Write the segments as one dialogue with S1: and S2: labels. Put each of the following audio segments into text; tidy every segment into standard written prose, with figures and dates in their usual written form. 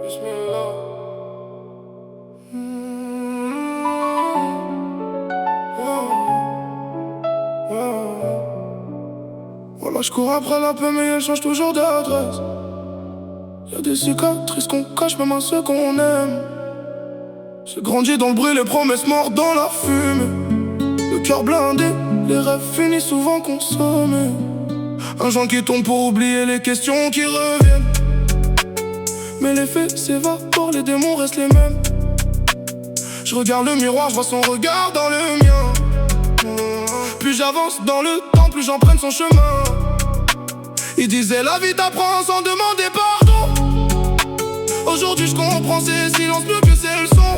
S1: Bismillah. Voilà, je cours après la paix, mais elle change toujours d'adresse. Y'a des cicatrices qu'on cache même à ceux qu'on aime. J'ai grandi dans le bruit, les promesses mortes dans la fumée. Le cœur blindé, les rêves finis souvent consommés. Un joint qui tombe pour oublier les questions qui reviennent. Mais les faits s'évaporent, les démons restent les mêmes. Je regarde le miroir, je vois son regard dans le mien. Plus j'avance dans le temps, plus j'emprunte son chemin. Il disait la vie t'apprend sans demander pardon. Aujourd'hui je comprends ces silences mieux que ces leçons.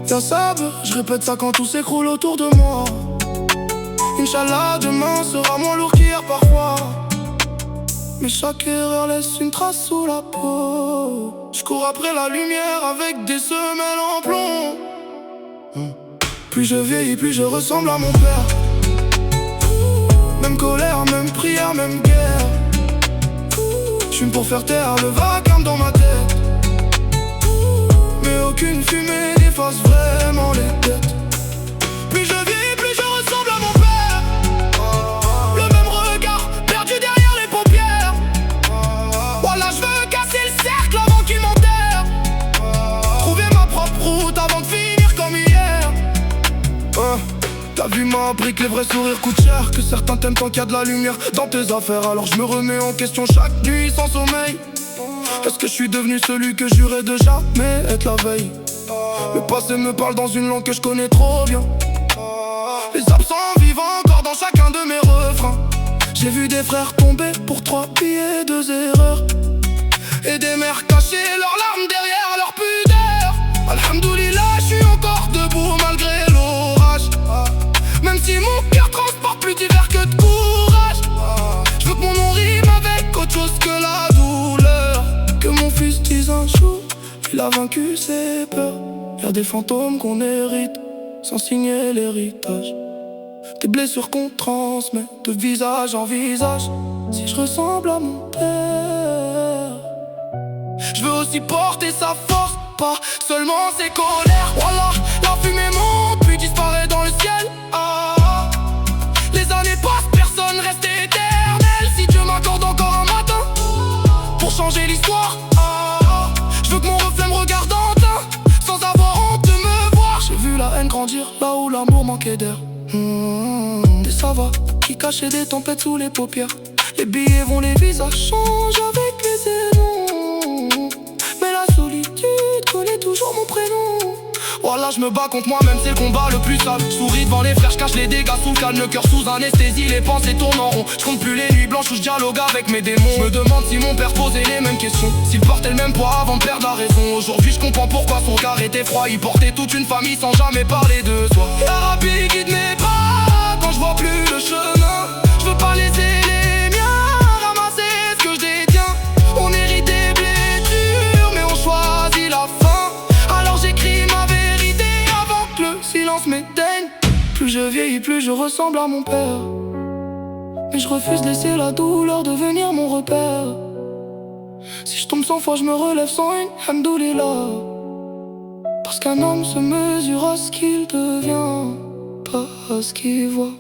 S1: Tiens ça, je répète ça quand tout s'écroule autour de moi. Inch'Allah demain sera moins lourd qu'hier parfois. Mais chaque erreur laisse une trace sous la peau. Je cours après la lumière avec des semelles en plomb. Plus je vieillis, plus je ressemble à mon père. Même colère, même prière, même guerre. J'fume pour faire taire le vacarme dans ma tête. Mais aucune fumée n'efface vraiment les têtes. Plus je vieillis, plus je ressemble à mon père. Le même regard, perdu derrière les paupières. Voilà, je veux casser le cercle avant qu'il m'enterre. Trouver ma propre route avant de finir comme hier. Ta vie m'a appris que les vrais sourires coûtent cher. Que certains t'aiment tant qu'il y a de la lumière dans tes affaires. Alors je me remets en question chaque nuit sans sommeil. Est-ce que je suis devenu celui que jurais de jamais être la veille? Le passé me parle dans une langue que je connais trop bien. Les absents vivent encore dans chacun de mes refrains. J'ai vu des frères tomber pour 3 billets, 2 erreurs. Et des mères cacher leurs larmes derrière leur pudeur. Alhamdoulilah, je suis encore debout malgré l'orage. Même si mon cœur transporte plus d'hiver que de courage. Je veux que mon nom rime avec autre chose que la douleur. Que mon fils dise un jour, il a vaincu ses peurs. Y'a des fantômes qu'on hérite sans signer l'héritage. Des blessures qu'on transmet de visage en visage. Si je ressemble à mon père, je veux aussi porter sa force, pas seulement ses colères. Voilà, la fumée monte puis disparaît dans le ciel. Les années passent, personne reste éternel. Si Dieu m'accorde encore un matin pour changer l'histoire, je veux que mon reflet me regarde en teint sans avoir honte de me voir. J'ai vu la haine grandir là où l'amour manquait d'air. Des savas qui cachaient des tempêtes sous les paupières. Les billets vont, les visages changent avec les saisons. Mais la solitude connaît toujours mon prénom. Voilà, je me bats contre moi-même, c'est le combat le plus sale. Souris devant les frères, je cache les dégâts sous le calme. Le cœur sous anesthésie, les pensées tournent en rond. Je compte plus les nuits blanches où je dialogue avec mes démons. Je me demande si mon père posait les mêmes questions, s'il portait le même poids avant de perdre la raison. Aujourd'hui je comprends pourquoi son regard était froid. Il portait toute une famille sans jamais parler de soi. Ya Rabbi guide mes pas quand je vois plus le chemin. Je veux pas laisser les miens ramasser ce que je détiens. On hérite des blessures mais on choisit la fin. Alors j'écris ma vérité avant que le silence m'éteigne. Plus je vieillis, plus je ressemble à mon père. Mais je refuse de laisser la douleur devenir mon repère. Si je tombe 100 fois, je me relève sans une hamdoulillah. Parce qu'un homme se mesure à ce qu'il devient, pas à ce qu'il voit.